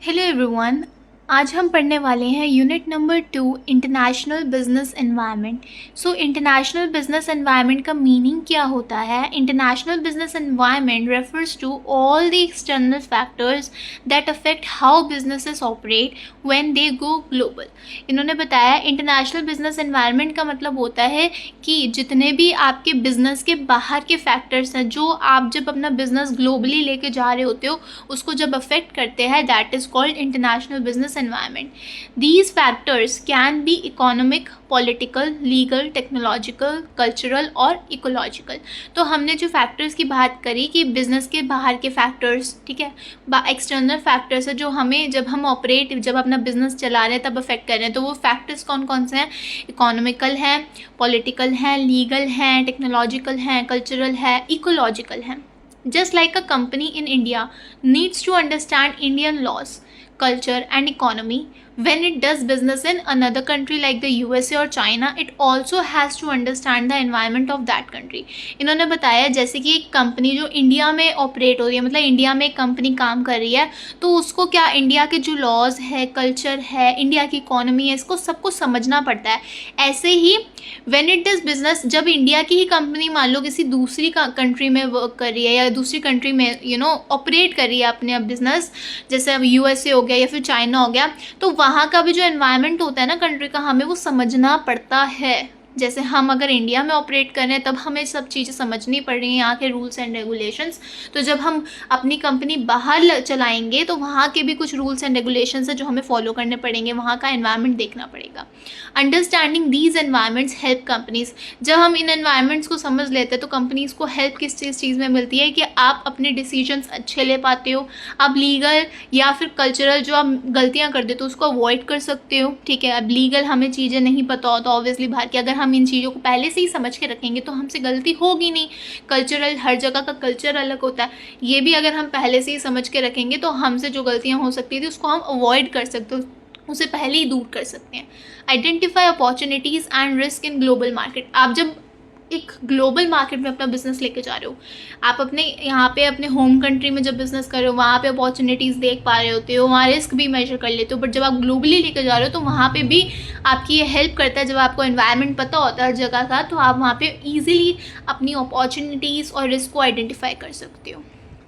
Hello everyone. आज हम पढ़ने वाले हैं unit number 2 international business environment. So international business environment का मीनिंग क्या होता है? International business environment refers to all the external factors that affect how businesses operate when they go global. इन्होंने बताया इंटरनेशनल बिजनेस एनवायरनमेंट का मतलब होता है कि जितने भी आपके बिजनेस के बाहर के फैक्टर्स हैं जो आप जब अपना बिजनेस ग्लोबली लेके जा रहे होते हो उसको जब अफेक्ट करते हैं, that is called international business environment. These factors can be economic, political, legal, technological, cultural और ecological. तो हमने जो फैक्टर्स की बात करी कि बिजनेस के बाहर के फैक्टर्स, ठीक है, एक्सटर्नल फैक्टर्स है जो हमें जब हम ऑपरेट जब अपना बिजनेस चला रहे हैं तब अफेक्ट कर रहे हैं। तो वो फैक्टर्स कौन कौन से हैं? इकोनॉमिकल हैं, पॉलिटिकल हैं, लीगल हैं, टेक्नोलॉजिकल हैं, कल्चरल है, इकोलॉजिकल हैं। Just like a company in India needs to understand Indian laws, culture and economy when it does business in another country like the USA or China, it also has to understand the environment of that country. इन्होंने बताया जैसे कि एक company जो India में operate हो रही है, मतलब इंडिया में एक कंपनी काम कर रही है, तो उसको क्या इंडिया के जो लॉज है, कल्चर है, इंडिया की इकोनॉमी है, इसको सबको समझना पड़ता है। ऐसे he when it does business, जब इंडिया की ही कंपनी मान लो किसी दूसरी कंट्री में वर्क कर रही है या दूसरी कंट्री में ऑपरेट कर रही है अपने बिजनेस, जैसे अब यूएसए हो गया या फिर चाइना हो गया, तो वहाँ का भी जो एनवायरनमेंट होता है ना कंट्री का, हमें वो समझना पड़ता है। जैसे हम अगर इंडिया में ऑपरेट कर रहे हैं तब हमें सब चीज़ें समझनी पड़ रही हैं, यहाँ के रूल्स एंड रेगुलेशंस। तो जब हम अपनी कंपनी बाहर चलाएंगे तो वहाँ के भी कुछ रूल्स एंड रेगुलेशंस है जो हमें फॉलो करने पड़ेंगे, वहाँ का एनवायरनमेंट देखना पड़ेगा। Understanding these environments help companies. जब हम इन एनवायरनमेंट्स को समझ लेते हैं तो कंपनीज को हेल्प किस चीज़ में मिलती है कि आप अपने डिसीजंस अच्छे ले पाते हो, आप लीगल या फिर कल्चरल जो आप गलतियाँ कर देते हो उसको अवॉइड कर सकते हो। ठीक है, अब लीगल हमें चीज़ें नहीं पता हो तो ऑब्वियसली बाहर की अगर हम इन चीज़ों को पहले से ही समझ के रखेंगे तो हमसे गलती होगी नहीं। कल्चरल, हर जगह का कल्चर अलग होता है, ये भी अगर हम पहले से ही समझ के रखेंगे तो हमसे जो गलतियाँ हो सकती थी उसको हम अवॉइड कर सकते हो, उसे पहले ही दूर कर सकते हैं। Identify opportunities and risk in global market. आप जब एक ग्लोबल मार्केट में अपना बिजनेस लेके जा रहे हो, आप अपने यहाँ पे अपने होम कंट्री में जब बिजनेस कर रहे हो वहाँ पे अपॉर्चुनिटीज़ देख पा रहे होते हो, वहाँ रिस्क भी मेजर कर लेते हो, बट जब आप ग्लोबली लेके जा रहे हो तो वहाँ पे भी आपकी ये हेल्प करता है। जब आपको एनवायरनमेंट पता होता है हर जगह का तो आप वहाँ पे ईजिली अपनी अपॉर्चुनिटीज़ और रिस्क को आइडेंटिफाई कर सकते हो।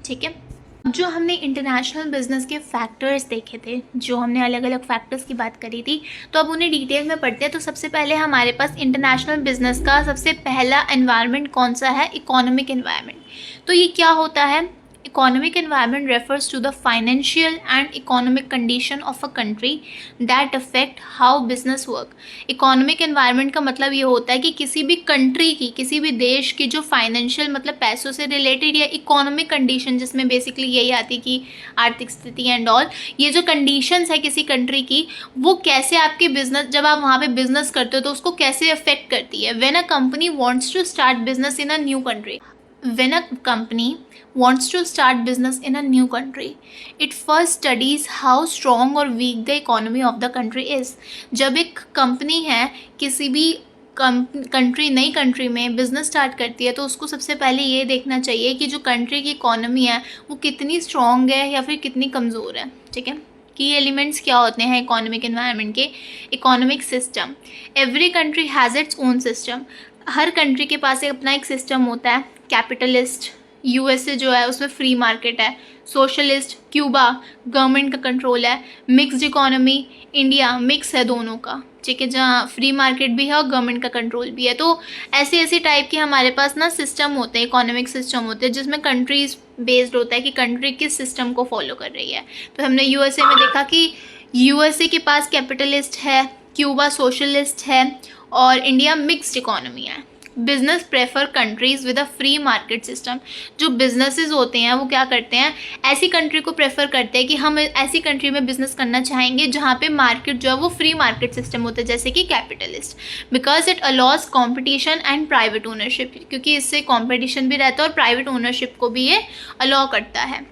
ठीक है, जो हमने इंटरनेशनल बिजनेस के फैक्टर्स देखे थे, जो हमने अलग अलग फैक्टर्स की बात करी थी, तो अब उन्हें डिटेल में पढ़ते हैं। तो सबसे पहले हमारे पास इंटरनेशनल बिजनेस का सबसे पहला एनवायरनमेंट कौन सा है? Economic environment. तो ये क्या होता है? Economic environment refers to the financial and economic condition of a country that affect how business work. Economic environment का मतलब ये होता है कि किसी भी कंट्री की, किसी भी देश की जो फाइनेंशियल मतलब पैसों से रिलेटेड या इकोनॉमिक कंडीशन, जिसमें बेसिकली यही आती कि आर्थिक स्थिति एंड ऑल, ये जो कंडीशंस है किसी कंट्री की वो कैसे आपके बिजनेस, जब आप वहाँ पे बिजनेस करते हो तो उसको कैसे अफेक्ट करती है। When a company wants to start business in a new country, when a company wants to start business in a new country, it first studies how strong or weak the economy of the country is. जब एक company है किसी भी country, नई country में business start करती है तो उसको सबसे पहले ये देखना चाहिए कि जो कंट्री की इकोनॉमी है वो कितनी स्ट्रॉन्ग है या फिर कितनी कमज़ोर है। ठीक है, की एलिमेंट्स क्या होते हैं इकोनॉमिक एनवायरनमेंट के? Economic system. Every country has its own system. Her country के पास एक अपना एक सिस्टम होता है। कैपिटलिस्ट यूएसए जो है उसमें फ्री मार्केट है। सोशलिस्ट क्यूबा गवर्नमेंट का कंट्रोल है। मिक्स्ड इकोनॉमी इंडिया मिक्स है दोनों का, ठीक है, जहाँ फ्री मार्केट भी है और गवर्नमेंट का कंट्रोल भी है। तो ऐसे टाइप के हमारे पास ना सिस्टम होते हैं, इकोनॉमिक सिस्टम होते हैं जिसमें कंट्रीज बेस्ड होता है कि कंट्री किस सिस्टम को फॉलो कर रही है। तो हमने यूएसए में देखा कि यूएसए के पास कैपिटलिस्ट है, क्यूबा सोशलिस्ट है और इंडिया मिक्स्ड इकोनॉमी है। Business prefer countries with a free market system. जो बिजनेसेस होते हैं वो क्या करते हैं, ऐसी कंट्री को प्रेफर करते हैं कि हम ऐसी कंट्री में बिजनेस करना चाहेंगे जहाँ पे मार्केट जो है वो फ्री मार्केट सिस्टम होता है, जैसे कि capitalist. Because it अलॉज competition and private ownership, क्योंकि इससे कॉम्पिटिशन भी रहता है और प्राइवेट ओनरशिप को भी ये अलाउ करता है।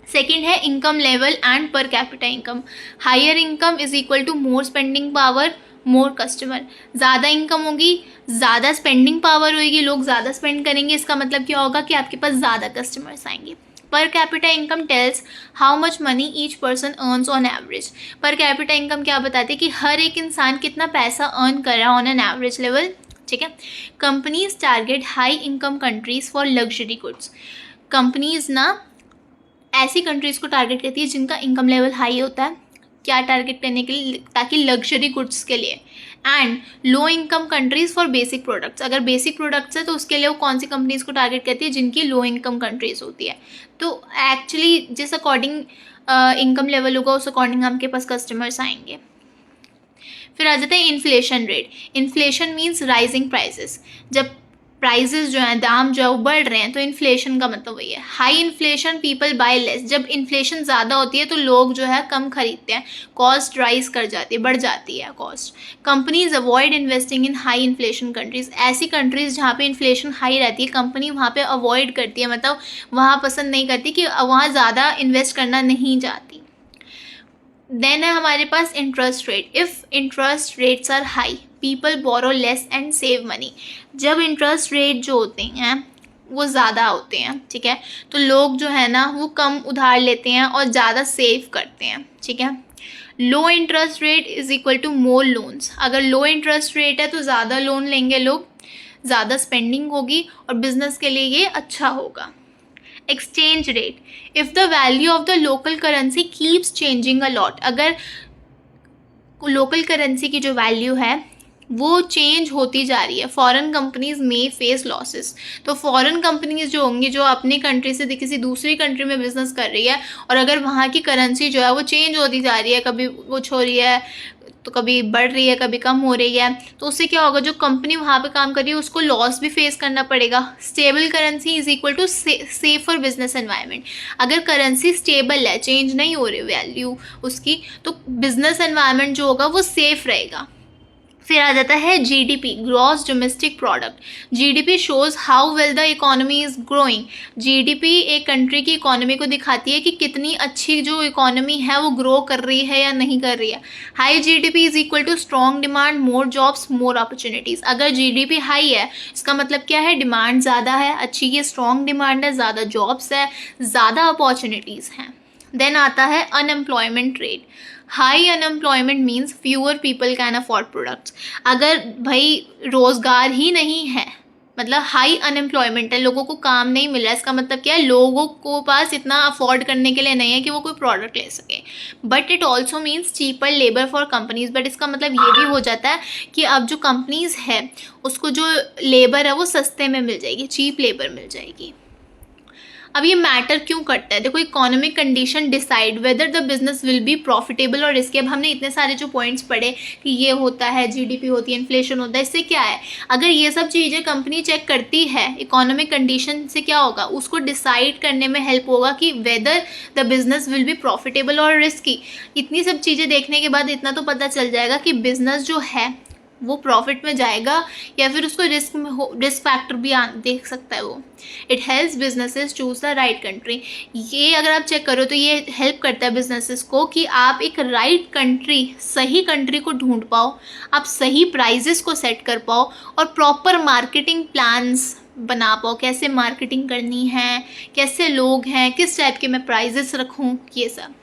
सेकेंड है income level and per capita income. Higher income is equal to more spending power, more customer. ज़्यादा इनकम होगी, ज़्यादा स्पेंडिंग पावर होगी, लोग ज़्यादा स्पेंड करेंगे, इसका मतलब क्या होगा कि आपके पास ज़्यादा कस्टमर्स आएंगे। पर capita income tales how much money each person earns on average. पर कैपिटा इनकम क्या बताती है कि हर एक इंसान कितना पैसा अर्न कर रहा है ऑन एन एवरेज लेवल, ठीक है। Companies target high income countries for luxury goods. Companies ना ऐसी कंट्रीज को टारगेट करती है जिनका इनकम लेवल हाई होता है, क्या टारगेट करने के लिए, ताकि लग्जरी गुड्स के लिए। And low income countries for basic products, अगर बेसिक प्रोडक्ट्स है तो उसके लिए वो कौन सी कंपनीज को टारगेट करती है, जिनकी लो इनकम कंट्रीज होती है। तो एक्चुअली जिस अकॉर्डिंग इनकम लेवल होगा उस अकॉर्डिंग आपके पास कस्टमर्स आएंगे। फिर आ जाता है inflation rate. Inflation means rising prices. जब प्राइजेस जो हैं, दाम जो है वो बढ़ रहे हैं, तो इन्फ्लेशन का मतलब वही है। High inflation people buy less. जब इन्फ्लेशन ज़्यादा होती है तो लोग जो है कम खरीदते हैं, कॉस्ट राइज कर जाती है, बढ़ जाती है cost. Companies avoid investing in high inflation countries. ऐसी कंट्रीज जहाँ पे इन्फ्लेशन हाई रहती है, कंपनी वहाँ पे अवॉइड करती है, मतलब वहाँ पसंद नहीं करती, कि वहाँ ज़्यादा इन्वेस्ट करना नहीं चाहती। देन है हमारे पास interest rate. If interest rates are high people borrow less and save money. जब इंटरेस्ट रेट जो होते हैं वो ज़्यादा होते हैं, ठीक है, तो लोग जो है ना वो कम उधार लेते हैं और ज़्यादा सेव करते हैं, ठीक है। Low interest rate is equal to more loans. अगर लो इंटरेस्ट रेट है तो ज़्यादा लोन लेंगे लोग, ज़्यादा स्पेंडिंग होगी और बिजनेस के लिए ये अच्छा होगा। Exchange rate. If the value of the local currency keeps changing a lot. अगर लोकल करेंसी की जो वैल्यू है वो चेंज होती जा रही है, फॉरेन कंपनीज में फेस लॉसेस। तो फॉरेन कंपनीज जो होंगी, जो अपनी कंट्री से किसी दूसरी कंट्री में बिजनेस कर रही है, और अगर वहाँ की करेंसी जो है वो चेंज होती जा रही है, कभी कुछ हो रही है तो कभी बढ़ रही है, कभी कम हो रही है, तो उससे क्या होगा, जो कंपनी वहाँ पे काम कर रही है उसको लॉस भी फेस करना पड़ेगा। Stable currency is equal to safer business environment. अगर करेंसी स्टेबल है, चेंज नहीं हो रही वैल्यू उसकी, तो बिजनेस एनवायरनमेंट जो होगा वो सेफ रहेगा। फिर आ जाता है GDP, gross domestic product. GDP shows how well the economy is growing. GDP एक कंट्री की इकोनॉमी को दिखाती है कि कितनी अच्छी जो इकोनॉमी है वो ग्रो कर रही है या नहीं कर रही है। High GDP is equal to strong demand, more jobs, more opportunities. अगर जीडीपी हाई है इसका मतलब क्या है, डिमांड ज़्यादा है, अच्छी ये स्ट्रॉन्ग डिमांड है, ज़्यादा जॉब्स है, ज़्यादा अपॉर्चुनिटीज़ हैं। देन आता है unemployment rate. High unemployment means fewer people can afford products. अगर भाई रोज़गार ही नहीं है, मतलब हाई अनएम्प्लॉयमेंट है, लोगों को काम नहीं मिल रहा है, इसका मतलब क्या है, लोगों को पास इतना अफोर्ड करने के लिए नहीं है कि वो कोई प्रोडक्ट ले सके। But it also means cheaper labour for companies. But इसका मतलब ये भी हो जाता है कि अब जो कंपनीज है उसको जो लेबर है वो सस्ते में मिल जाएगी, चीप लेबर मिल जाएगी। अब ये मैटर क्यों करता है, देखो economic condition decide whether the business will be profitable और रिस्की। अब हमने इतने सारे जो पॉइंट्स पढ़े कि ये होता है, जीडीपी होती है, इन्फ्लेशन होता है, इससे क्या है, अगर ये सब चीज़ें कंपनी चेक करती है इकोनॉमिक कंडीशन से क्या होगा, उसको डिसाइड करने में हेल्प होगा कि whether the business will be profitable और रिस्की। इतनी सब चीज़ें देखने के बाद इतना तो पता चल जाएगा कि बिजनेस जो है वो प्रॉफिट में जाएगा या फिर उसको रिस्क में रिस्क फैक्टर भी देख सकता है वो। It helps businesses choose the right country. ये अगर आप चेक करो तो ये हेल्प करता है बिजनेसेस को कि आप एक राइट कंट्री, सही कंट्री को ढूंढ पाओ, आप सही प्राइजेस को सेट कर पाओ और प्रॉपर मार्केटिंग प्लान्स बना पाओ, कैसे मार्केटिंग करनी है, कैसे लोग हैं, किस टाइप के मैं प्राइजेस रखूँ, ये सब।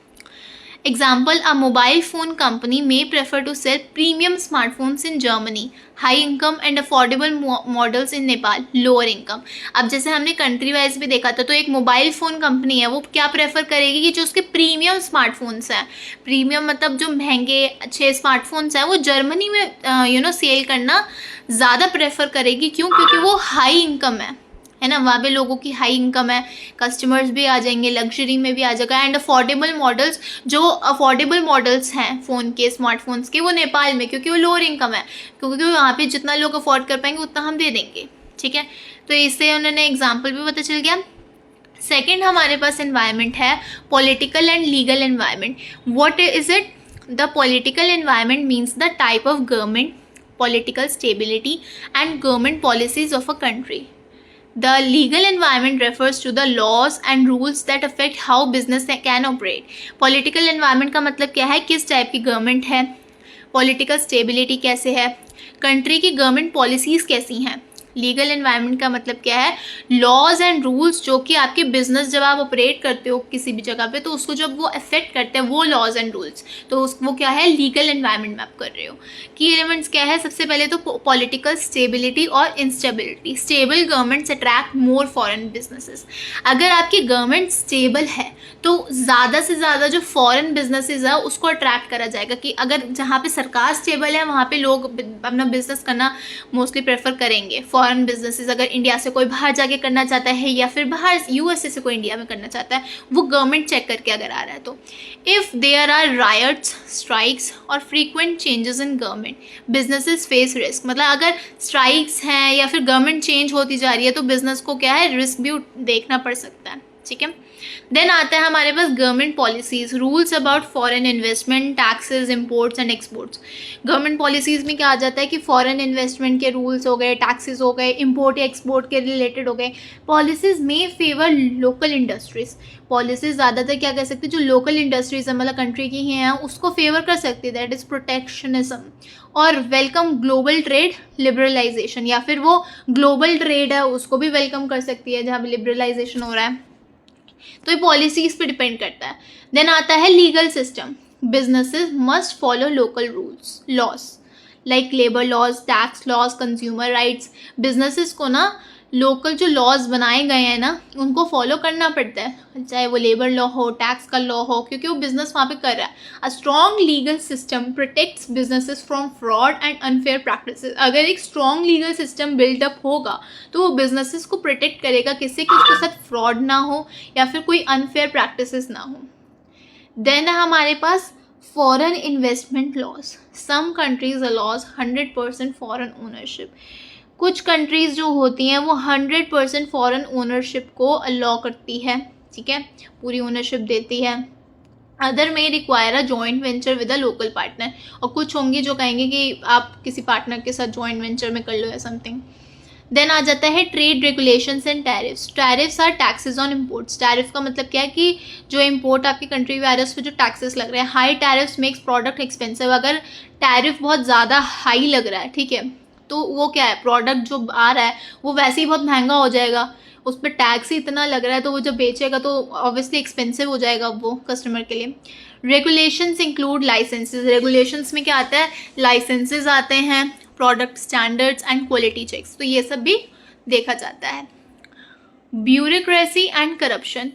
Example, a mobile phone company may prefer to sell premium smartphones in Germany, high income and affordable models in Nepal, lower income। अब जैसे हमने कंट्री वाइज भी देखा था, तो एक मोबाइल फ़ोन कंपनी है वो क्या प्रेफर करेगी कि जो उसके प्रीमियम स्मार्टफोन्स हैं, प्रीमियम मतलब जो महंगे अच्छे स्मार्टफोन्स हैं, वो जर्मनी में सेल करना ज़्यादा प्रेफर करेगी। क्यों? क्योंकि वो हाई इनकम है ना, वहाँ पे लोगों की हाई इनकम है, कस्टमर्स भी आ जाएंगे, लग्जरी में भी आ जाएगा। एंड अफोर्डेबल मॉडल्स, जो अफोर्डेबल मॉडल्स हैं फ़ोन के, स्मार्टफोन्स के, वो नेपाल में, क्योंकि वो लोअर इनकम है, क्योंकि वहाँ पे जितना लोग अफोर्ड कर पाएंगे उतना हम दे देंगे, ठीक है। तो इससे उन्होंने एग्जाम्पल भी पता चल गया। सेकेंड हमारे पास एनवायरनमेंट है political and legal environment. What is it? The political environment means the type of government, political stability and government policies of a country. The legal environment refers to the laws and rules that affect how business can operate. Political environment का मतलब क्या है, किस type की government है, political stability कैसे है, country की गवर्नमेंट पॉलिसीज़ कैसी हैं। लीगल एनवायरनमेंट का मतलब क्या है, लॉज एंड रूल्स जो कि आपके बिजनेस जब आप ऑपरेट करते हो किसी भी जगह पे तो उसको जब वो अफेक्ट करते हैं वो लॉज एंड रूल्स, तो वो क्या है, लीगल एनवायरनमेंट में आप कर रहे हो। की एलिमेंट्स क्या है, सबसे पहले तो पॉलिटिकल स्टेबिलिटी और instability. Stable governments attract more foreign businesses. अगर आपकी गवर्नमेंट स्टेबल है तो ज़्यादा से ज़्यादा जो फॉरेन बिजनेसेस है उसको अट्रैक्ट करा जाएगा, कि अगर जहाँ पे सरकार स्टेबल है वहाँ पे लोग अपना बिजनेस करना मोस्टली प्रेफर करेंगे। फॉरेन बिजनेसेस अगर इंडिया से कोई बाहर जाके करना चाहता है या फिर बाहर यूएसए से कोई इंडिया में करना चाहता है, वो गवर्नमेंट चेक करके अगर आ रहा है तो। If there are riots, strikes और frequent changes in government, businesses face risk. मतलब अगर स्ट्राइक्स हैं या फिर गवर्नमेंट चेंज होती जा रही है तो बिजनेस को क्या है, रिस्क भी देखना पड़ सकता है। ठीक है, देन आता है हमारे पास government policies, rules about foreign investment, taxes, imports and exports. Government policies में क्या आ जाता है कि फॉरेन इन्वेस्टमेंट के रूल्स हो गए, टैक्सेस हो गए, इंपोर्ट या एक्सपोर्ट के रिलेटेड हो गए। पॉलिसीज में फेवर लोकल इंडस्ट्रीज, पॉलिसीज ज़्यादातर क्या कर सकती है, जो लोकल इंडस्ट्रीज है मतलब कंट्री की हैं उसको फेवर कर सकती है, दैट इज़ प्रोटेक्शनिज्म। और वेलकम ग्लोबल ट्रेड लिबरलाइजेशन, या फिर वो ग्लोबल ट्रेड है उसको भी वेलकम कर सकती है जहाँ पे लिबरलाइजेशन हो रहा है। तो ये पॉलिसीज पे डिपेंड करता है। देन आता है legal system, businesses must follow local rules laws like labour laws, tax laws, consumer rights. Businesses को ना लोकल जो लॉज बनाए गए हैं ना उनको फॉलो करना पड़ता है, चाहे वो लेबर लॉ हो, टैक्स का लॉ हो, क्योंकि वो बिजनेस वहाँ पे कर रहा है। A strong legal system protects businesses from fraud and unfair practices. अगर एक स्ट्रॉन्ग लीगल सिस्टम बिल्डअप होगा तो वो बिजनेसेस को प्रोटेक्ट करेगा किससे, कि उसके साथ फ्रॉड ना हो या फिर कोई अनफेयर प्रैक्टिसेस ना हो। देन है हमारे पास foreign investment laws, some countries allows 100% foreign ownership. कुछ कंट्रीज़ जो होती हैं वो 100% फॉरेन ओनरशिप को अलाउ करती है, ठीक है, पूरी ओनरशिप देती है। अदर में require a joint venture with a local partner, और कुछ होंगे जो कहेंगे कि आप किसी पार्टनर के साथ जॉइंट वेंचर में कर लो या समथिंग। देन आ जाता है trade regulations and tariffs. Tariffs are taxes on imports. Tariff का मतलब क्या है कि जो इम्पोर्ट आपकी कंट्री में आ रहा है उस पर जो टैक्सेस लग रहे हैं। High tariffs makes product expensive. अगर टैरिफ बहुत ज़्यादा हाई लग रहा है, ठीक है, तो वो क्या है, प्रोडक्ट जो आ रहा है वो वैसे ही बहुत महंगा हो जाएगा, उस पर टैक्स ही इतना लग रहा है तो वो जब बेचेगा तो ऑब्वियसली एक्सपेंसिव हो जाएगा वो कस्टमर के लिए। Regulations include licences. रेगुलेशंस में क्या आता है, लाइसेंसेस आते हैं, product standards and quality checks, तो ये सब भी देखा जाता है। Bureaucracy and corruption,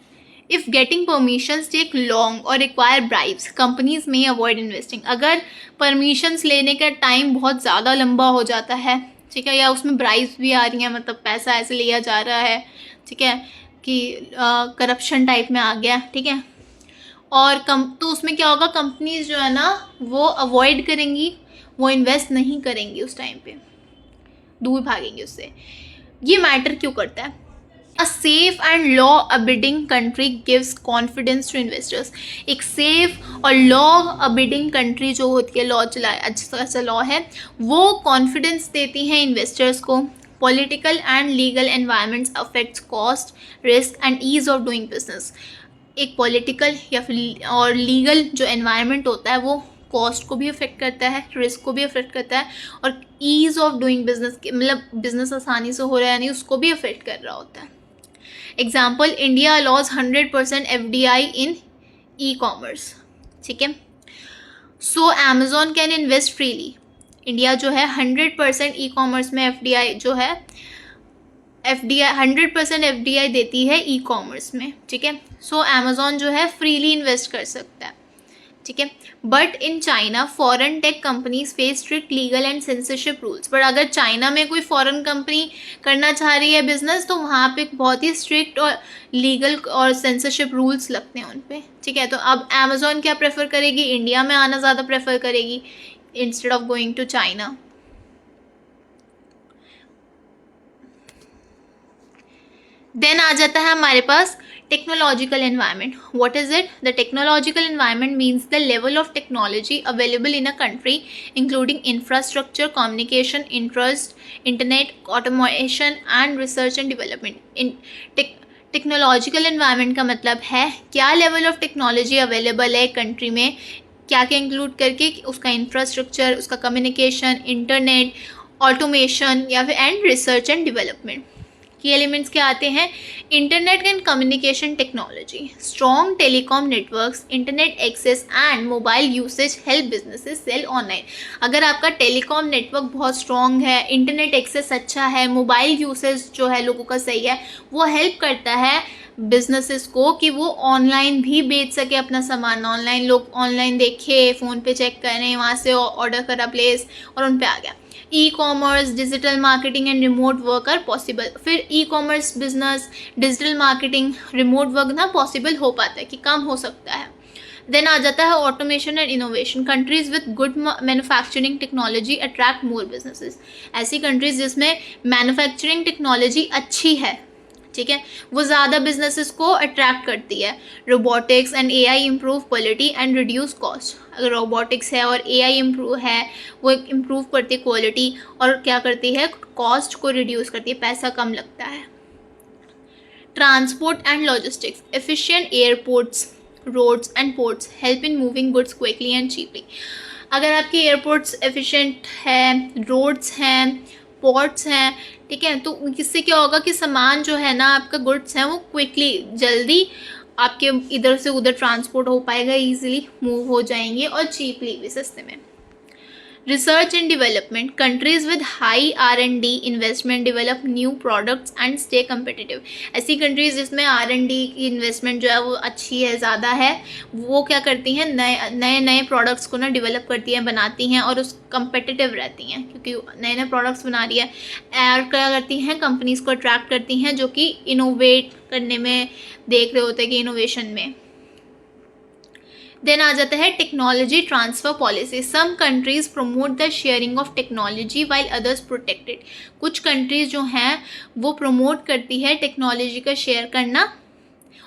if getting permissions take long और require bribes, companies may avoid investing. अगर परमिशंस लेने का टाइम बहुत ज़्यादा लंबा हो जाता है, ठीक है, या उसमें ब्राइब्स भी आ रही हैं, मतलब पैसा ऐसे लिया जा रहा है, ठीक है, कि करप्शन टाइप में आ गया, ठीक है, और तो उसमें क्या होगा, कंपनीज जो है ना वो अवॉइड करेंगी, वो इन्वेस्ट नहीं करेंगी, उस टाइम पे दूर भागेंगे उससे। ये मैटर क्यों करता है? A safe and law abiding country gives confidence to investors. एक safe और law abiding country जो होती है, लॉ चला अच्छा लॉ है, वो confidence देती है investors को। Political and legal environments affects cost, risk and ease of doing business. एक political या फिर और legal जो environment होता है वो कॉस्ट को भी अफेक्ट करता है, रिस्क को भी अफेक्ट करता है, और ईज़ ऑफ डूइंग बिजनेस, मतलब बिजनेस आसानी से हो रहा है नहीं उसको भी अफेक्ट कर रहा होता है। Example, India allows 100% FDI in e commerce, ठीक है, so Amazon can invest freely. India जो है 100% ई कॉमर्स में FDI जो है, FDI 100% FDI देती है ई कॉमर्स में, ठीक है, सो अमेजोन जो है फ्रीली इन्वेस्ट कर सकता है, ठीक है। But in China foreign tech companies face strict legal and censorship rules. But अगर चाइना में कोई फॉरेन कंपनी करना चाह रही है बिजनेस तो वहाँ पे बहुत ही स्ट्रिक्ट और लीगल और सेंसरशिप रूल्स लगते हैं उन पे, ठीक है। तो अब अमेजोन क्या प्रेफर करेगी, इंडिया में आना ज़्यादा प्रेफर करेगी instead of going to China. Then आ जाता है हमारे पास technological environment. What is it? The technological environment means the level of technology available in a country, including infrastructure, communication, internet, automation and research and development. In technological environment का मतलब है क्या level of technology available है country में, क्या क्या include करके, उसका इंफ्रास्ट्रक्चर, उसका कम्युनिकेशन, इंटरनेट ऑटोमेशन या फिर and research and development. Key elements क्या आते हैं? Internet and communication technology, strong telecom networks, internet access and mobile usage help businesses sell online. अगर आपका टेलीकॉम नेटवर्क बहुत स्ट्रॉन्ग है, इंटरनेट एक्सेस अच्छा है, मोबाइल यूसेज जो है लोगों का सही है, वो हेल्प करता है बिजनेसेस को कि वो ऑनलाइन भी बेच सके अपना सामान। ऑनलाइन लोग ऑनलाइन देखे, फ़ोन पे चेक करें, वहाँ से ऑर्डर करा प्लेस और उन पे आ गया। E commerce, digital marketing and remote work are possible. फिर e commerce business, digital marketing, remote work ना पॉसिबल हो पाता है, कि कम हो सकता है। देन आ जाता है automation and innovation. Countries with good manufacturing technology attract more businesses. ऐसी कंट्रीज जिसमें मैन्युफैक्चरिंग टेक्नोलॉजी अच्छी है, ठीक है, वो ज़्यादा बिजनेसेस को अट्रैक्ट करती है। Robotics and AI improve quality and reduce cost. अगर रोबोटिक्स है और एआई इम्प्रूव है, वो इम्प्रूव करती है क्वालिटी और क्या करती है, कॉस्ट को रिड्यूस करती है, पैसा कम लगता है। Transport and logistics, efficient airports, roads and ports help in moving goods quickly and cheaply. अगर आपके एयरपोर्ट्स एफिशिएंट है, रोड्स हैं, पोर्ट्स हैं, ठीक है, तो इससे क्या होगा कि सामान जो है ना, आपका गुड्स हैं, वो क्विकली, जल्दी आपके इधर से उधर ट्रांसपोर्ट हो पाएगा, इजीली मूव हो जाएंगे और चीपली भी, सस्ते में। Research and development, countries with high R&D investment develop new products and stay competitive. ऐसी कंट्रीज जिसमें R&D की इन्वेस्टमेंट जो है वो अच्छी है, ज़्यादा है, वो क्या करती हैं, नए नए प्रोडक्ट्स को ना डेवलप करती हैं, बनाती हैं और उस कम्पिटिटिव रहती हैं, क्योंकि नए नए प्रोडक्ट्स बना रही है। और क्या करती हैं, कंपनीज को अट्रैक्ट करती हैं जो कि इनोवेट करने में देख रहे होते हैं, कि इनोवेशन में। देन आ जाता है technology transfer policy. Some countries promote the sharing of technology while others protected. कुछ कंट्रीज़ जो हैं वो प्रमोट करती है टेक्नोलॉजी का शेयर करना,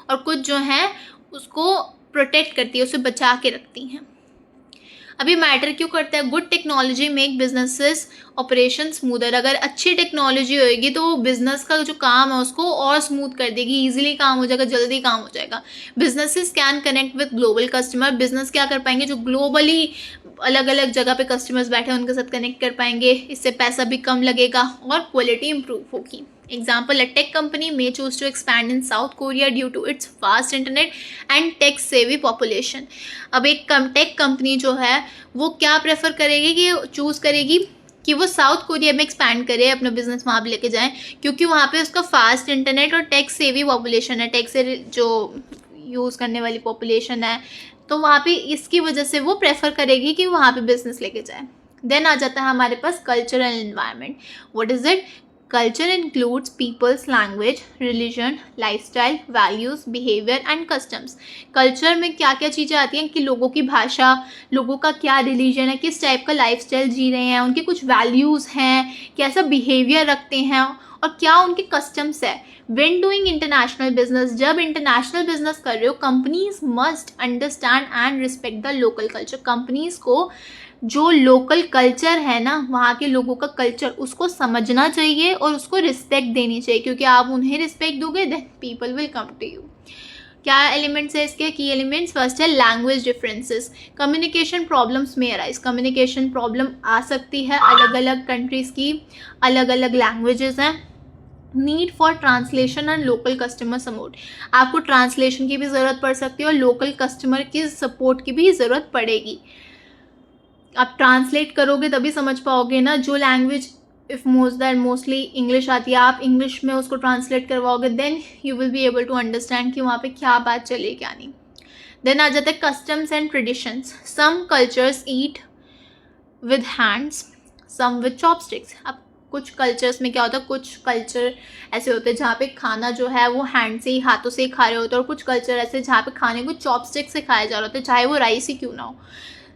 और कुछ जो हैं उसको प्रोटेक्ट करती है, उसे बचा के रखती हैं। अभी मैटर क्यों करता है? Good technology make businesses operation smoother. अगर अच्छी टेक्नोलॉजी होएगी तो बिजनेस का जो काम है उसको और स्मूथ कर देगी, इजीली काम हो जाएगा, जल्दी काम हो जाएगा। Businesses can connect with global customer. Business क्या कर पाएंगे, जो ग्लोबली अलग अलग जगह पे कस्टमर्स बैठे हैं उनके साथ कनेक्ट कर पाएंगे, इससे पैसा भी कम लगेगा और क्वालिटी इंप्रूव होगी। Example, a tech company may choose to expand in South Korea due to its fast internet and tech savvy population. अब एक टेक कंपनी जो है वो क्या प्रेफर करेगी, कि चूज़ करेगी कि वो साउथ कोरिया में एक्सपैंड करे, अपना बिजनेस वहाँ पे लेके जाएं, क्योंकि वहाँ पे उसका फास्ट इंटरनेट और टेक सेवी पॉपुलेशन है, टेक से जो यूज़ करने वाली पॉपुलेशन है, तो वहाँ पे इसकी वजह से वो प्रेफर करेगी कि वहाँ पे बिजनेस लेके जाए। देन आ जाता है हमारे पास cultural environment. What is it? Culture includes people's language, religion, lifestyle, values, behavior and customs. Culture में क्या क्या चीज़ें आती हैं, कि लोगों की भाषा, लोगों का क्या रिलीजन है, किस टाइप का लाइफस्टाइल जी रहे हैं, उनके कुछ वैल्यूज़ हैं, कैसा बिहेवियर रखते हैं और क्या उनके कस्टम्स है। When doing international business, जब इंटरनेशनल बिजनेस कर रहे हो, companies must understand and respect the local culture. Companies को जो लोकल कल्चर है ना, वहाँ के लोगों का कल्चर, उसको समझना चाहिए और उसको रिस्पेक्ट देनी चाहिए, क्योंकि आप उन्हें रिस्पेक्ट दोगे then people will come to you. क्या एलिमेंट्स है इसके? की एलिमेंट्स, फर्स्ट है language differences. Communication problems may arise. Communication problem आ सकती है, अलग अलग कंट्रीज़ की अलग अलग लैंग्वेजेस हैं। Need for translation and local customer support. आपको ट्रांसलेशन की भी ज़रूरत पड़ सकती है और लोकल कस्टमर की सपोर्ट की भी ज़रूरत पड़ेगी। आप ट्रांसलेट करोगे तभी समझ पाओगे ना, जो लैंग्वेज इफ़ मोस्टली इंग्लिश आती है, आप इंग्लिश में उसको ट्रांसलेट करवाओगे, then you will be able to understand कि वहाँ पे क्या बात चले क्या नहीं। देन आ जाता है customs and traditions. Some cultures eat with hands, some with chopsticks. अब कुछ कल्चर्स में क्या होता है, कुछ कल्चर ऐसे होते हैं जहाँ पे खाना जो है वो हैंड से ही, हाथों से ही खा रहे होते हैं, और कुछ कल्चर ऐसे जहाँ पे खाने को चॉपस्टिक से खाया जा रहा होता है, चाहे वो राइस ही क्यों ना हो।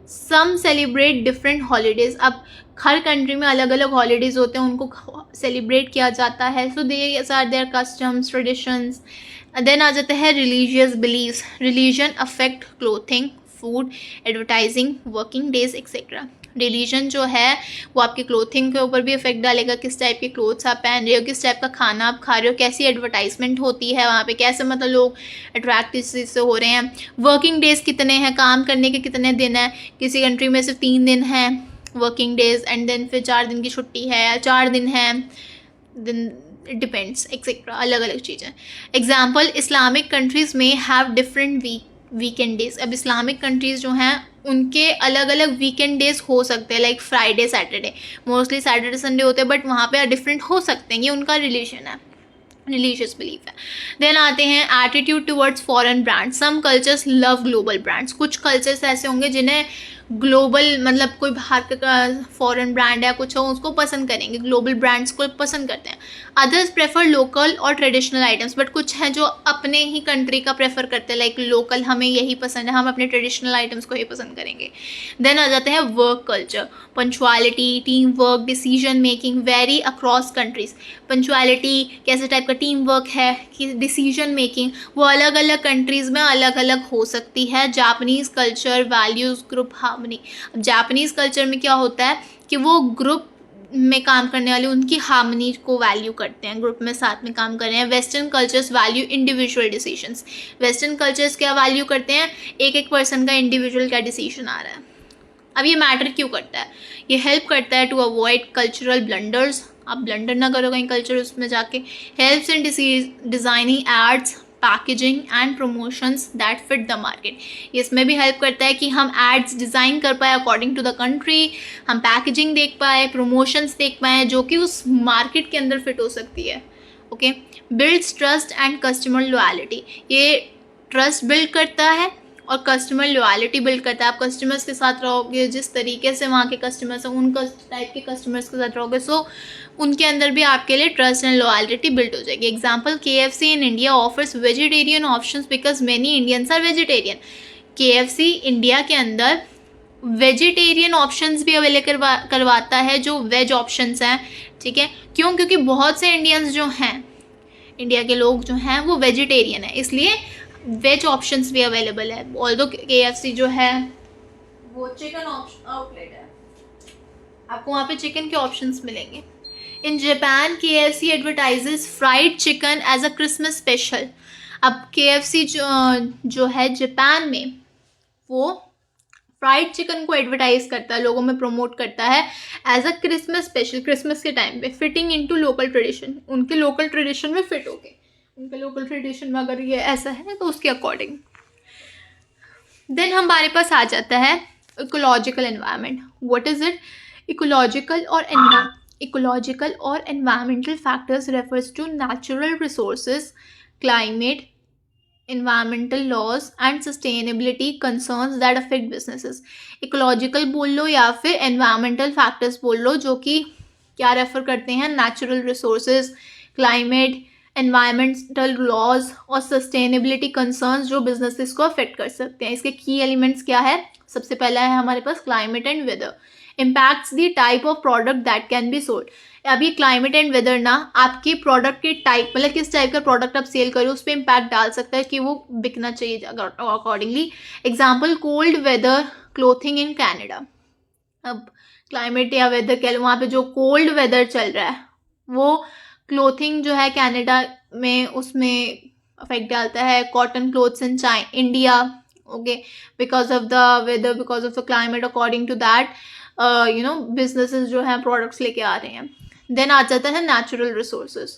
सम सेलिब्रेट डिफरेंट हॉलीडेज़। अब हर कंट्री में अलग अलग हॉलीडेज़ होते हैं, उनको सेलिब्रेट किया जाता है, so they are their customs, traditions. Then आ जाता है religious beliefs. Religion affect clothing, food, advertising, working days etcetera. Religion जो है वो आपकी क्लोथिंग के ऊपर भी इफेक्ट डालेगा, किस टाइप के क्लोथ्स आप पहन रहे हो, किस टाइप का खाना आप खा रहे हो, कैसी एडवर्टाइजमेंट होती है वहाँ पे, कैसे मतलब लोग अट्रैक्ट इस चीज़ से हो रहे हैं। वर्किंग डेज कितने हैं, काम करने के कितने दिन हैं, किसी कंट्री में सिर्फ 3 दिन हैं, वर्किंग डेज, एंड देन फिर 4 दिन की छुट्टी है या 4 दिन है, देन इट डिपेंड्स एक्सेट्रा, अलग अलग चीज़ें. एग्जाम्पल, इस्लामिक कंट्रीज़ में हैव डिफरेंट वीकेंड डेज. अब इस्लामिक कंट्रीज़ जो हैं उनके अलग अलग वीकेंड डेज हो सकते हैं, like Friday Saturday, mostly Saturday Sunday होते हैं, बट वहाँ पे डिफरेंट हो सकते हैं. ये उनका रिलीजन है, रिलीजियस बिलीफ है. देन आते हैं एटीट्यूड टुवर्ड्स फॉरेन ब्रांड्स. सम कल्चर्स लव ग्लोबल ब्रांड्स. कुछ कल्चर्स ऐसे होंगे जिन्हें ग्लोबल, मतलब कोई बाहर का फॉरेन ब्रांड या कुछ हो उसको पसंद करेंगे, ग्लोबल ब्रांड्स को पसंद करते हैं. अदर्स प्रेफर लोकल और ट्रेडिशनल आइटम्स. बट कुछ हैं जो अपने ही कंट्री का प्रेफर करते हैं, लाइक लोकल हमें यही पसंद है, हम अपने ट्रेडिशनल आइटम्स को ही पसंद करेंगे. देन आ जाते हैं work culture. Punctuality, team work, decision making vary across countries. Punctuality कैसे टाइप का टीम वर्क है कि डिसीजन मेकिंग, वो अलग अलग कंट्रीज़ में अलग अलग हो सकती है. Japanese culture values group harmony. अब जापानीज़ कल्चर में क्या होता है कि वो ग्रुप में काम करने वाले उनकी हार्मनी को वैल्यू करते हैं, ग्रुप में साथ में काम कर रहे हैं. Western cultures value individual decisions. Western cultures क्या वैल्यू करते हैं, एक एक पर्सन का इंडिविजुअल क्या डिसीजन आ रहा है. अब ये मैटर क्यों करता है, ये हेल्प करता है टू अवॉइड कल्चरल ब्लंडर्स. आप ब्लंडर ना करो कहीं कल्चर उसमें जाके. Helps in designing ads, packaging and promotions that fit the market. इसमें भी हेल्प करता है कि हम एड्स डिज़ाइन कर पाए अकॉर्डिंग टू द कंट्री, हम पैकेजिंग देख पाए, प्रमोशंस देख पाए जो कि उस मार्केट के अंदर फिट हो सकती है. Okay. Builds trust and customer loyalty. ये ट्रस्ट बिल्ड करता है और कस्टमर लॉयल्टी बिल्ड करता है. आप कस्टमर्स के साथ रहोगे, जिस तरीके से वहाँ के कस्टमर्स हैं उन टाइप के कस्टमर्स के साथ रहोगे, सो उनके अंदर भी आपके लिए ट्रस्ट एंड लॉयल्टी बिल्ड हो जाएगी. Example, KFC in India offers vegetarian options because many Indians are vegetarian. KFC India के अंदर वेजिटेरियन ऑप्शंस भी अवेलेबल करवाता है, जो वेज ऑप्शंस हैं. ठीक है, क्यों? क्योंकि बहुत से इंडियंस जो हैं, इंडिया के लोग जो हैं वो वेजिटेरियन है, इसलिए वेज ऑप्शंस भी अवेलेबल है. ऑल्दो KFC जो है वो चिकन आउटलेट है, आपको वहाँ पे चिकन के ऑप्शंस मिलेंगे. In Japan KFC advertises fried chicken as a Christmas special. अब KFC जो है जापान में वो फ्राइड चिकन को एडवर्टाइज करता है, लोगों में प्रमोट करता है as a Christmas special, Christmas के टाइम पे, फिटिंग इनटू लोकल ट्रेडिशन. उनके लोकल ट्रेडिशन में फिट होके, उनके लोकल ट्रेडिशन में अगर ये ऐसा है तो उसके अकॉर्डिंग. देन हमारे पास आ जाता है ecological environment. What is it? Ecological और environmental factors refers to natural resources, climate, environmental laws and sustainability concerns that affect businesses. इकोलॉजिकल बोल लो या फिर environmental factors बोल लो, जो कि क्या रेफर करते हैं, natural resources, climate, environmental laws और sustainability concerns जो businesses को अफेक्ट कर सकते हैं. इसके की एलिमेंट्स क्या है? सबसे पहला है हमारे पास climate and weather. Impacts the type of product that can be sold. अब ये क्लाइमेट एंड वेदर ना आपके प्रोडक्ट के टाइप, मतलब किस टाइप का प्रोडक्ट आप सेल करो उस पर इम्पैक्ट डाल सकता है कि वो बिकना चाहिए accordingly. Example, cold weather clothing in Canada. अब क्लाइमेट या वेदर कह लो, वहाँ पे जो कोल्ड वेदर चल रहा है वो क्लोथिंग जो है कनाडा में उसमें अफेक्ट डालता है. Cotton clothes in India, okay, because of the weather, because of the climate, according to that businesses जो हैं प्रोडक्ट्स लेके आ रहे हैं. देन आ जाता है natural resources.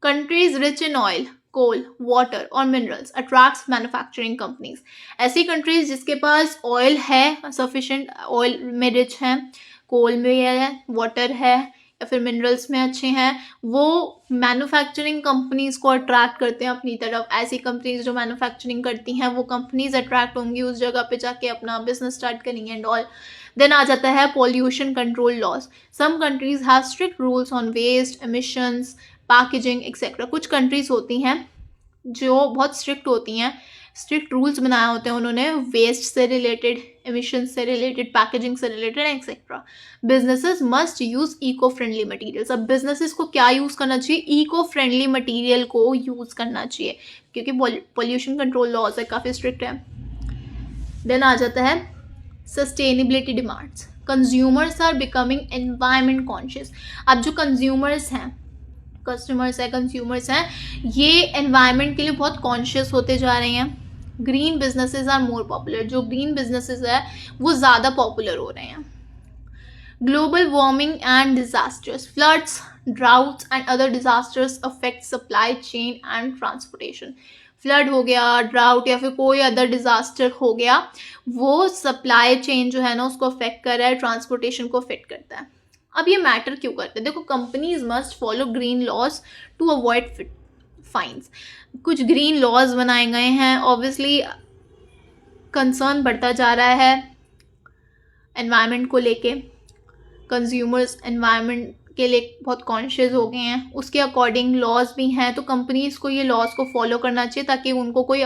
Countries rich in oil, coal, water और मिनरल्स अट्रैक्ट्स मैन्युफैक्चरिंग कंपनीज. ऐसी कंट्रीज जिसके पास ऑयल है, सफिशिएंट ऑयल में रिच हैं, कोल में है, वाटर है या फिर मिनरल्स में अच्छे हैं, वो मैन्युफैक्चरिंग कंपनीज को अट्रैक्ट करते हैं अपनी तरफ. ऐसी कंपनीज जो मैन्युफैक्चरिंग करती हैं वो कंपनीज अट्रैक्ट होंगी, उस जगह पे जाके अपना बिजनेस स्टार्ट करेंगे एंड ऑल. देन आ जाता है pollution control laws. Some countries have strict rules on waste, emissions, packaging etcetera. कुछ कंट्रीज होती हैं जो बहुत स्ट्रिक्ट होती हैं, स्ट्रिक्ट रूल्स बनाए होते हैं उन्होंने वेस्ट से रिलेटेड, एमिशन से रिलेटेड, पैकेजिंग से related etcetera. Businesses must use eco friendly materials. अब बिजनेसेस को क्या यूज़ करना चाहिए? इको फ्रेंडली मटीरियल को यूज़ करना चाहिए, क्योंकि पॉल्यूशन कंट्रोल लॉज है, काफ़ी स्ट्रिक्ट है. देन आ जाता है sustainability demands. Consumers are becoming environment conscious. अब जो कंज्यूमर्स हैं, कस्टमर्स हैं, कंज्यूमर्स हैं, ये एनवायरनमेंट के लिए बहुत कॉन्शियस होते जा रहे हैं. Green businesses are more popular. जो ग्रीन बिजनेसेस है वो ज़्यादा पॉपुलर हो रहे हैं. Global warming and disasters. Floods, droughts and other disasters affect supply chain and transportation. Flood हो गया, ड्राउट या फिर कोई अदर डिजास्टर हो गया, वो सप्लाई चेन जो है ना उसको अफेक्ट कर रहा है, ट्रांसपोर्टेशन को अफेक्ट करता है. अब ये मैटर क्यों करता है? देखो, companies must follow green laws to avoid fines. कुछ ग्रीन लॉज बनाए गए हैं. ऑब्वियसली कंसर्न बढ़ता जा रहा है एनवायरनमेंट को लेके. कंज्यूमर्स एनवायरनमेंट के लिए बहुत कॉन्शियस हो गए हैं, उसके अकॉर्डिंग लॉज भी हैं. तो कंपनीज को ये लॉज को फॉलो करना चाहिए ताकि उनको कोई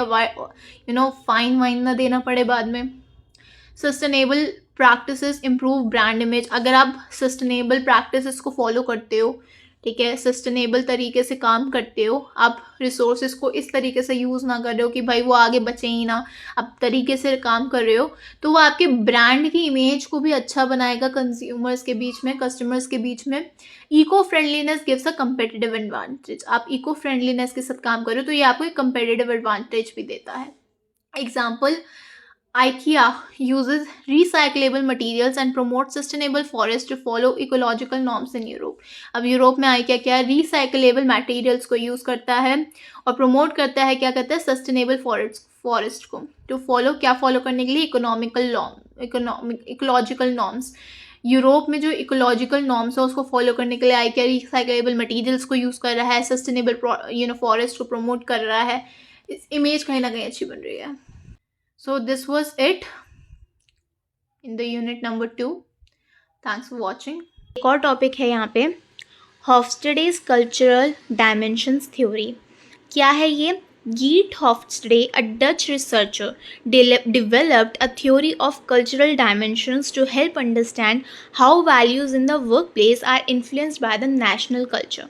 फाइन वाइन ना देना पड़े बाद में. Sustainable practices improve brand image. अगर आप सस्टेनेबल प्रैक्टिसेस को फॉलो करते हो, ठीक है, सस्टेनेबल तरीके से काम करते हो, आप रिसोर्सेज को इस तरीके से यूज़ ना कर रहे हो कि भाई वो आगे बचे ही ना, आप तरीके से काम कर रहे हो, तो वो आपके ब्रांड की इमेज को भी अच्छा बनाएगा कंज्यूमर्स के बीच में, कस्टमर्स के बीच में. Eco friendliness gives a competitive advantage. आप इको फ्रेंडलीनेस के साथ काम कर रहे हो तो ये आपको एक कंपेटिटिव एडवांटेज भी देता है. Example, IKEA uses recyclable materials and promotes sustainable forests to follow ecological norms in Europe. अब यूरोप में IKEA क्या है, रिसाइकलेबल मटेरियल्स को यूज़ करता है और प्रमोट करता है, क्या कहता है, सस्टेनेबल फॉरेस्ट को टू फॉलो, क्या फॉलो करने के लिए, इकोलॉजिकल नॉर्म्स. यूरोप में जो इकोलॉजिकल नॉर्म्स है उसको फॉलो करने के लिए IKEA रिसाइकलेबल मटेरियल्स को यूज़ कर रहा है, सस्टेनेबल फॉरेस्ट को प्रमोट कर रहा है. इस इमेज कहीं ना कहीं अच्छी बन रही है. So this was it in the unit number 2. Thanks for watching. एक और टॉपिक है यहाँ पे, हॉफस्टेडेज कल्चरल डायमेंशंस थ्योरी. क्या है ये? Geert Hofstede, a Dutch researcher, developed a theory of cultural dimensions to help understand how values in the workplace are influenced by the national culture.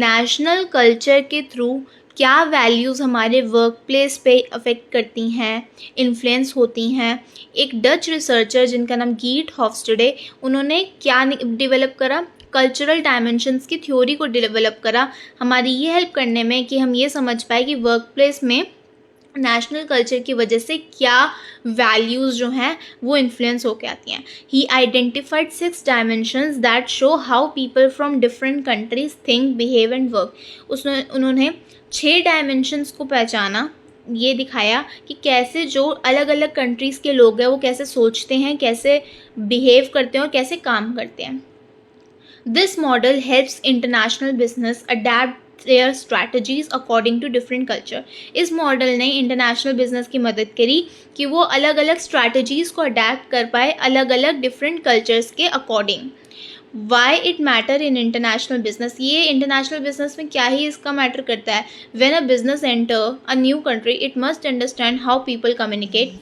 National culture के through क्या values हमारे work place पे affect करती हैं, influence होती हैं. एक Dutch researcher जिनका नाम गीट हॉफस्टेडे, उन्होंने क्या डेवलप करा? कल्चरल डायमेंशंस की थ्योरी को डेवलप करा हमारी ये हेल्प करने में कि हम ये समझ पाए कि वर्क प्लेस में नेशनल कल्चर की वजह से क्या वैल्यूज़ जो हैं वो इन्फ्लुएंस होके आती हैं. ही identified 6 dimensions that show how people from different countries think, behave and work. उन्होंने 6 डायमेंशंस को पहचाना, ये दिखाया कि कैसे जो अलग अलग कंट्रीज़ के लोग हैं वो कैसे सोचते हैं, कैसे बिहेव करते हैं और कैसे काम करते हैं. This model helps international business adapt their strategies according to different culture. इस मॉडल ने इंटरनेशनल बिजनेस की मदद करी कि वो अलग अलग स्ट्रैटेजीज़ को अडेप्ट कर पाए अलग अलग डिफरेंट कल्चर्स के according. Why it matter in international business. ये इंटरनेशनल बिजनेस में क्या ही इसका मैटर करता है? When a business enter a new country it must understand how people communicate,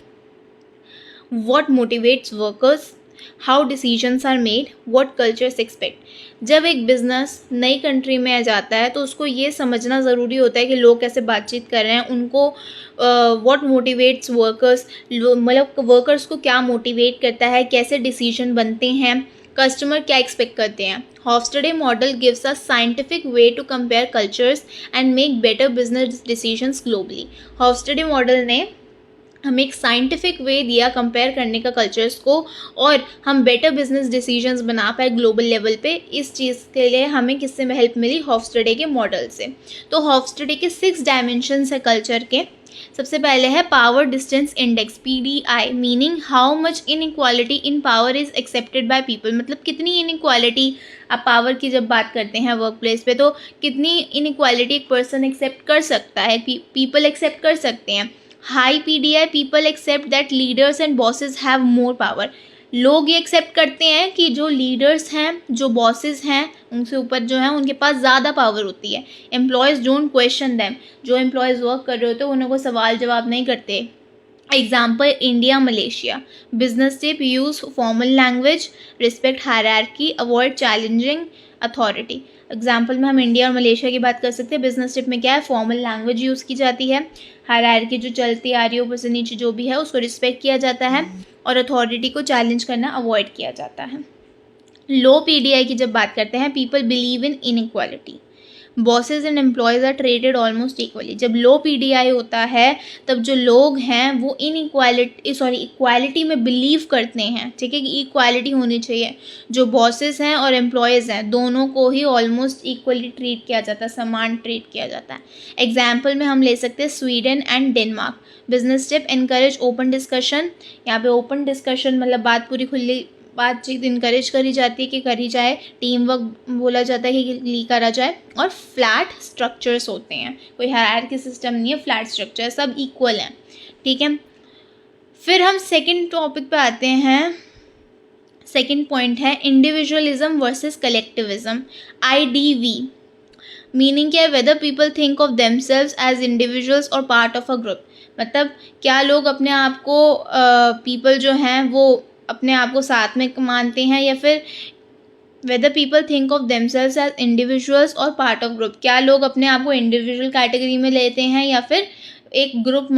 what motivates workers, how decisions are made, what cultures expect. जब एक business नई कंट्री में आ जाता है तो उसको ये समझना ज़रूरी होता है कि लोग कैसे बातचीत कर रहे हैं, उनको व्हाट मोटिवेट्स वर्कर्स, मतलब वर्कर्स को क्या मोटिवेट करता है, कैसे डिसीजन बनते हैं, कस्टमर क्या एक्सपेक्ट करते हैं. Hofstede model gives a scientific way to compare cultures and make better business decisions globally. Hofstede model ने हमें एक साइंटिफिक वे दिया कंपेयर करने का कल्चर्स को, और हम बेटर बिजनेस डिसीजंस बना पाए ग्लोबल लेवल पे. इस चीज़ के लिए हमें किससे हेल्प मिली? हॉफस्टेडे के मॉडल से. तो हॉफस्टेडे के 6 डायमेंशंस है कल्चर के. सबसे पहले है power distance index, PDI, meaning how much inequality in power is accepted by people. मतलब कितनी इनइक्वालिटी, आप पावर की जब बात करते हैं वर्क प्लेस पे तो कितनी इनइक्वालिटी एक पर्सन एक्सेप्ट कर सकता है, पीपल एक्सेप्ट कर सकते हैं. High PDI, people accept that leaders and bosses have more power. लोग ये एक्सेप्ट करते हैं कि जो लीडर्स हैं, जो बॉसेस हैं, उनसे ऊपर जो हैं उनके पास ज़्यादा पावर होती है. Employees don't question them. जो एम्प्लॉयज़ वर्क कर रहे होते हैं उन्हें कोई सवाल जवाब नहीं करते. Example, India, Malaysia. Business tip, use formal language, respect hierarchy, avoid challenging authority. Example में हम इंडिया और मलेशिया की बात कर सकते हैं. बिजनेस टिप में क्या है? फॉर्मल लैंग्वेज यूज़ की जाती है, हायरार्की जो चलती आ रही है ऊपर से नीचे जो भी है उसको रिस्पेक्ट किया जाता है, और अथॉरिटी को चैलेंज करना अवॉइड किया जाता है. लो PDI की जब बात करते हैं, people believe in inequality. Bosses and employees are treated almost equally. जब लो पीडीआई होता है तब जो लोग हैं वो इक्वालिटी में बिलीव करते हैं, ठीक है, कि इक्वालिटी होनी चाहिए। जो बॉसेस हैं और एम्प्लॉयज़ हैं दोनों को ही ऑलमोस्ट इक्वली ट्रीट किया जाता है, समान ट्रीट किया जाता है। एग्जाम्पल में हम ले सकते हैं Sweden and Denmark. Business tip, encourage open discussion. यहाँ पे ओपन डिस्कशन मतलब बात पूरी खुली बातचीत इनकरेज करी जाती है कि करी जाए, टीम वर्क बोला जाता है कि करा जाए, और फ्लैट स्ट्रक्चर्स होते हैं, कोई हायरार्की सिस्टम नहीं है, फ्लैट स्ट्रक्चर, सब इक्वल हैं, ठीक है। फिर हम सेकंड टॉपिक पे आते हैं। सेकंड पॉइंट है individualism versus collectivism, IDV। Meaning क्या है? Whether people think of themselves as individuals और पार्ट ऑफ अ ग्रुप। मतलब क्या लोग अपने आप को पीपल जो हैं वो अपने आप को साथ में मानते हैं, या फिर whether people think of themselves as individuals और पार्ट ऑफ ग्रुप, क्या लोग अपने आप को इंडिविजुअल कैटेगरी में लेते हैं या फिर एक ग्रुप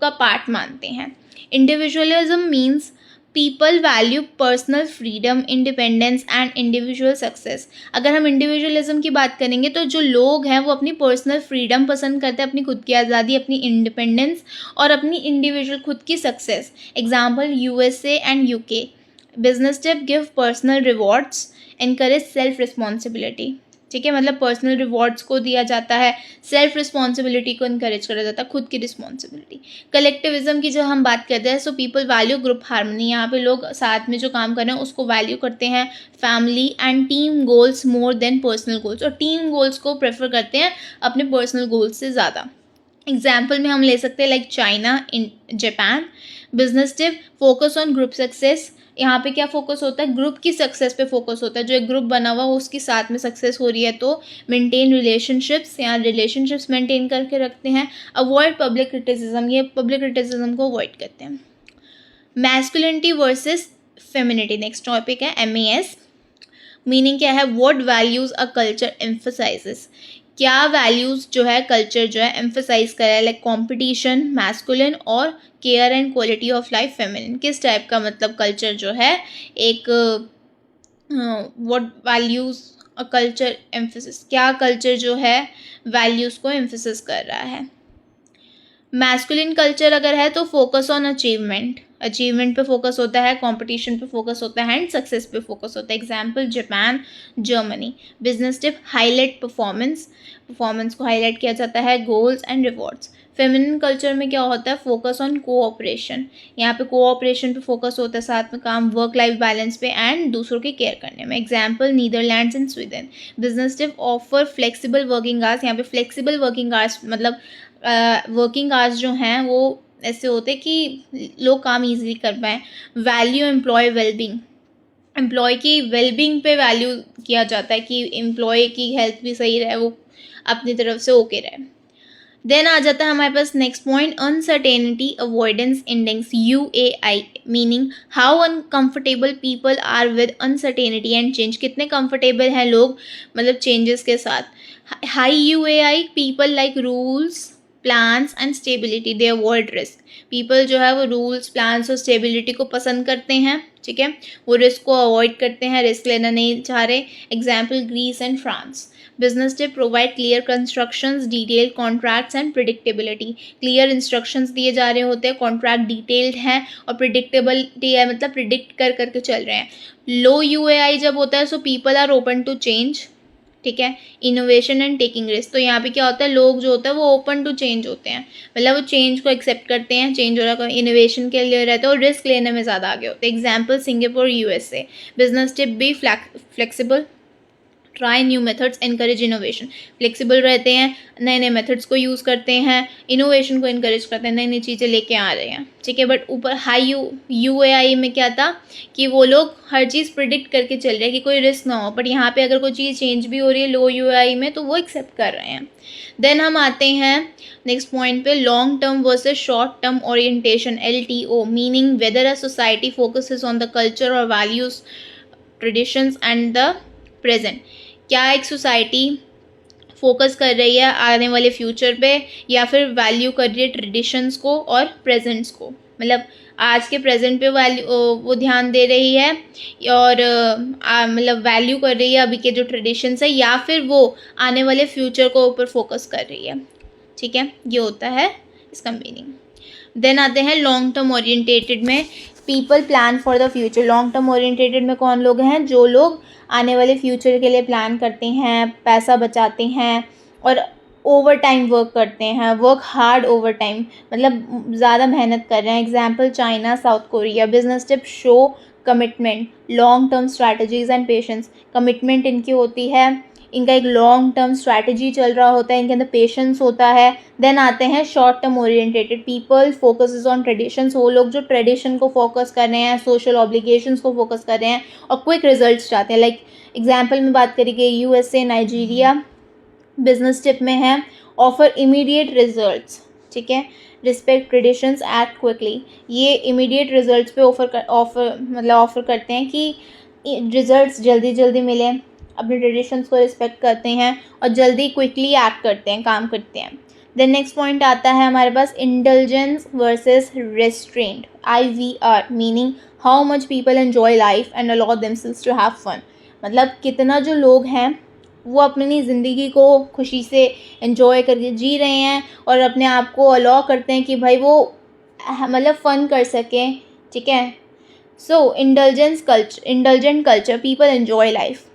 का पार्ट मानते हैं। Individualism means people value personal freedom, independence and individual success. अगर हम इंडिविजुअलिज्म की बात करेंगे तो जो लोग हैं वो अपनी पर्सनल फ्रीडम पसंद करते हैं, अपनी खुद की आज़ादी, अपनी इंडिपेंडेंस और अपनी इंडिविजुअल खुद की success. Example USA and UK। Business tip, give personal rewards, encourage self responsibility, ठीक है, मतलब पर्सनल रिवॉर्ड्स को दिया जाता है, सेल्फ रिस्पॉन्सिबिलिटी को इनकरेज करा जाता है, खुद की रिस्पॉन्सिबिलिटी। कलेक्टिविज्म की जब हम बात करते हैं so people value group harmony. यहाँ पे लोग साथ में जो काम कर रहे हैं उसको वैल्यू करते हैं, family and team goals more than personal goals, और टीम गोल्स को प्रेफर करते हैं अपने पर्सनल गोल्स से ज़्यादा। एग्जाम्पल में हम ले सकते हैं like China, Japan. Business tip, focus on group success. यहाँ पे क्या फोकस होता है? ग्रुप की सक्सेस पे फोकस होता है। जो एक ग्रुप बना हुआ हो उसकी साथ में सक्सेस हो रही है तो मेंटेन रिलेशनशिप्स, यहाँ रिलेशनशिप्स मेंटेन करके रखते हैं। अवॉइड पब्लिक क्रिटिसिज्म, ये पब्लिक क्रिटिसिज्म को अवॉइड करते हैं। Masculinity versus femininity, next topic है MAS। मीनिंग क्या है? What values a culture emphasises, क्या वैल्यूज जो है कल्चर जो है एम्फसाइज कर रहा है, लाइक कॉम्पिटिशन मैस्कुलिन और care and quality of life feminine. किस टाइप का मतलब कल्चर जो है एक what values a culture emphasis, क्या कल्चर जो है वैल्यूज को एम्फसिस कर रहा है। मैस्कुलिन कल्चर अगर है तो फोकस ऑन अचीवमेंट पे फोकस होता है, कंपटीशन पे फोकस होता है एंड सक्सेस पे फोकस होता है। Example Japan, Germany. Business tip, highlight performance को हाईलाइट किया जाता है, goals and rewards. Feminine culture में क्या होता है? फोकस ऑन कोऑपरेशन, यहाँ पे कोऑपरेशन पे फोकस होता है, साथ में काम, वर्क लाइफ बैलेंस पे एंड दूसरों की केयर करने में। Example Netherlands and Sweden. Business tip, offer flexible working hours. यहाँ पे फ्लेक्सिबल वर्किंग आवर्स मतलब वर्किंग आवर्स जो हैं वो ऐसे होते हैं कि लोग काम इजीली कर पाएँ। वैल्यू एम्प्लॉय वेलबींग, एम्प्लॉय की वेलबींग पे वैल्यू किया जाता है कि एम्प्लॉय की हेल्थ भी सही रहे, वो अपनी तरफ से ओके रहे। देन आ जाता है हमारे पास next point, uncertainty avoidance index, UAI। Meaning how uncomfortable people are with uncertainty and change, कितने कंफर्टेबल हैं लोग मतलब चेंजेस के साथ। High UAI people like rules, plans and stability, they avoid risk. People जो है वो रूल्स, प्लान्स और स्टेबिलिटी को पसंद करते हैं, ठीक है, वो रिस्क को अवॉइड करते हैं, रिस्क लेना नहीं चाह रहे। Example Greece and France. Business tip, provide clear constructions, detail contracts and predictability. Clear instructions दिए जा रहे होते हैं, कॉन्ट्रैक्ट डिटेल्ड हैं और प्रिडिक्टेबिलिटी है, मतलब प्रिडिक्ट कर करके चल रहे हैं। लो UAI जब होता है so people are open to change, ठीक है, इनोवेशन एंड टेकिंग रिस्क। तो यहाँ पे क्या होता है? लोग जो होता है वो ओपन टू चेंज होते हैं, मतलब वो चेंज को एक्सेप्ट करते हैं, चेंज हो रहा है, इनोवेशन के लिए रहते हैं और रिस्क लेने में ज़्यादा आगे होते हैं। Example Singapore, USA। Business tip, be flexible, try new methods, encourage innovation. Flexible रहते हैं, नए नए मेथड्स को यूज़ करते हैं, इनोवेशन को इनकरेज करते हैं, नई नई चीज़ें लेके आ रहे हैं, ठीक है। बट ऊपर हाई UAI में क्या था कि वो लोग हर चीज़ प्रिडिक्ट करके चल रहे हैं कि कोई रिस्क ना हो, बट यहाँ पे अगर कोई चीज़ चेंज भी हो रही है लो UAI में तो वो एक्सेप्ट कर रहे हैं। देन हम आते हैं नेक्स्ट पॉइंट पे, long term versus short term orientation, LTO। Meaning whether a society focuses on the culture और values, traditions and the present. क्या एक सोसाइटी फोकस कर रही है आने वाले फ्यूचर पे या फिर वैल्यू कर रही है ट्रेडिशंस को और प्रेजेंट्स को, मतलब आज के प्रेजेंट पे वो ध्यान दे रही है और मतलब वैल्यू कर रही है अभी के जो ट्रेडिशंस है, या फिर वो आने वाले फ्यूचर को ऊपर फोकस कर रही है। ठीक है, ये होता है इसका मीनिंग। देन आते हैं लॉन्ग टर्म ओरिएंटेटेड में, people plan for the future. Long term orientated में कौन लोग हैं? जो लोग आने वाले फ्यूचर के लिए प्लान करते हैं, पैसा बचाते हैं और ओवर टाइम वर्क करते हैं, वर्क हार्ड ओवर टाइम, मतलब ज़्यादा मेहनत कर रहे हैं। Example China, south Korea. Business tip show commitment, long term strategies and patience. Commitment इनकी होती है, इनका एक लॉन्ग टर्म स्ट्रैटेजी चल रहा होता है, इनके अंदर पेशेंस होता है। देन आते हैं short term orientated, people focuses on traditions. वो लोग जो ट्रेडिशन को फोकस कर रहे हैं, सोशल ऑब्लिगेशंस को फोकस कर रहे हैं और क्विक रिजल्ट्स चाहते हैं। लाइक एग्जाम्पल में बात करेंगे यूएसए, नाइजीरिया। बिजनेस टिप में है ऑफर इमीडिएट रिजल्ट्स। ठीक है, रिस्पेक्ट ट्रेडिशंस, एक्ट क्विकली। ये इमीडिएट रिजल्ट्स पे ऑफर करते हैं कि रिजल्ट्स जल्दी जल्दी मिले, अपने ट्रेडिशंस को रिस्पेक्ट करते हैं और जल्दी क्विकली एक्ट करते हैं, काम करते हैं। देन नेक्स्ट पॉइंट आता है हमारे पास indulgence versus restraint, IVR, meaning how much people enjoy life and allow themselves to have fun. मतलब कितना जो लोग हैं वो अपनी ज़िंदगी को खुशी से एंजॉय करके जी रहे हैं और अपने आप को अलाउ करते हैं कि भाई वो मतलब फ़न कर सकें। ठीक है, so indulgent culture, people enjoy life.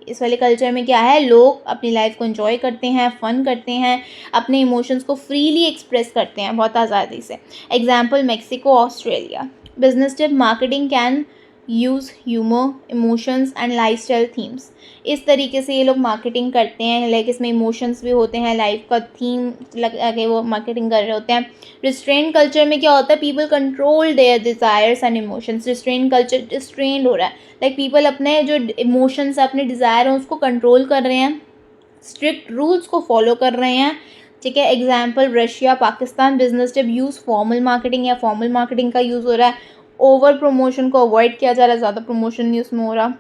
इस वाले कल्चर में क्या है, लोग अपनी लाइफ को एंजॉय करते हैं, फ़न करते हैं, अपने इमोशंस को फ्रीली एक्सप्रेस करते हैं बहुत आज़ादी से। Example Mexico, Australia. Business tip, marketing can use humour, emotions and lifestyle themes. इस तरीके से ये लोग मार्केटिंग करते हैं, लाइक इसमें इमोशंस भी होते हैं, लाइफ का थीम लगा के वो मार्केटिंग कर रहे होते हैं। रिस्ट्रेंट कल्चर में क्या होता है, people control their desires and emotions. Restraint culture restrained हो रहा है, लाइक पीपल अपने जो इमोशंस है, अपने डिज़ायर हैं, उसको कंट्रोल कर रहे हैं, स्ट्रिक्ट रूल्स को फॉलो कर रहे हैं। ठीक है, example Russia, Pakistan. Business tip, use formal marketing, या फॉर्मल मार्केटिंग का यूज़ हो रहा है, ओवर प्रमोशन को अवॉइड किया जा रहा है, ज़्यादा प्रमोशन नहीं उसमें हो रहा।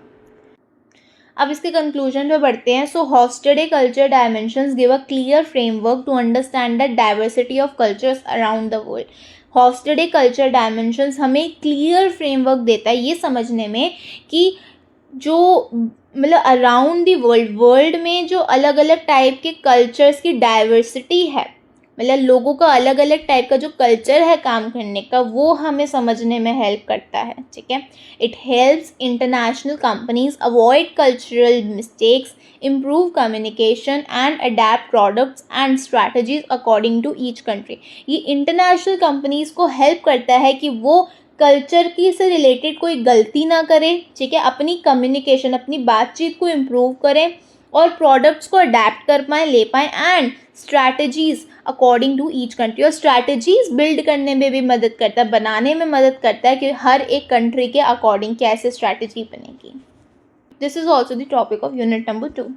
अब इसके कंक्लूजन पे बढ़ते हैं। So Hofstede culture dimensions give a clear framework to understand the diversity of cultures around the world. Hofstede culture dimensions हमें क्लियर फ्रेमवर्क देता है ये समझने में कि जो मतलब अराउंड द वर्ल्ड में जो अलग अलग टाइप के कल्चर्स की डाइवर्सिटी है, मतलब लोगों का अलग अलग टाइप का जो कल्चर है काम करने का, वो हमें समझने में हेल्प करता है। ठीक है, it helps international companies avoid cultural mistakes, improve communication and adapt products and strategies according to each country. ये इंटरनेशनल कंपनीज को हेल्प करता है कि वो कल्चर की से रिलेटेड कोई गलती ना करें। ठीक है, अपनी कम्युनिकेशन, अपनी बातचीत को इम्प्रूव करें और प्रोडक्ट्स को अडेप्ट कर पाएँ, ले पाएँ, and strategies according to each country. और स्ट्रैटेजीज बिल्ड करने में भी मदद करता है, बनाने में मदद करता है कि हर एक कंट्री के अकॉर्डिंग कैसे स्ट्रैटेजी बनेगी। This is also the topic of unit number 2।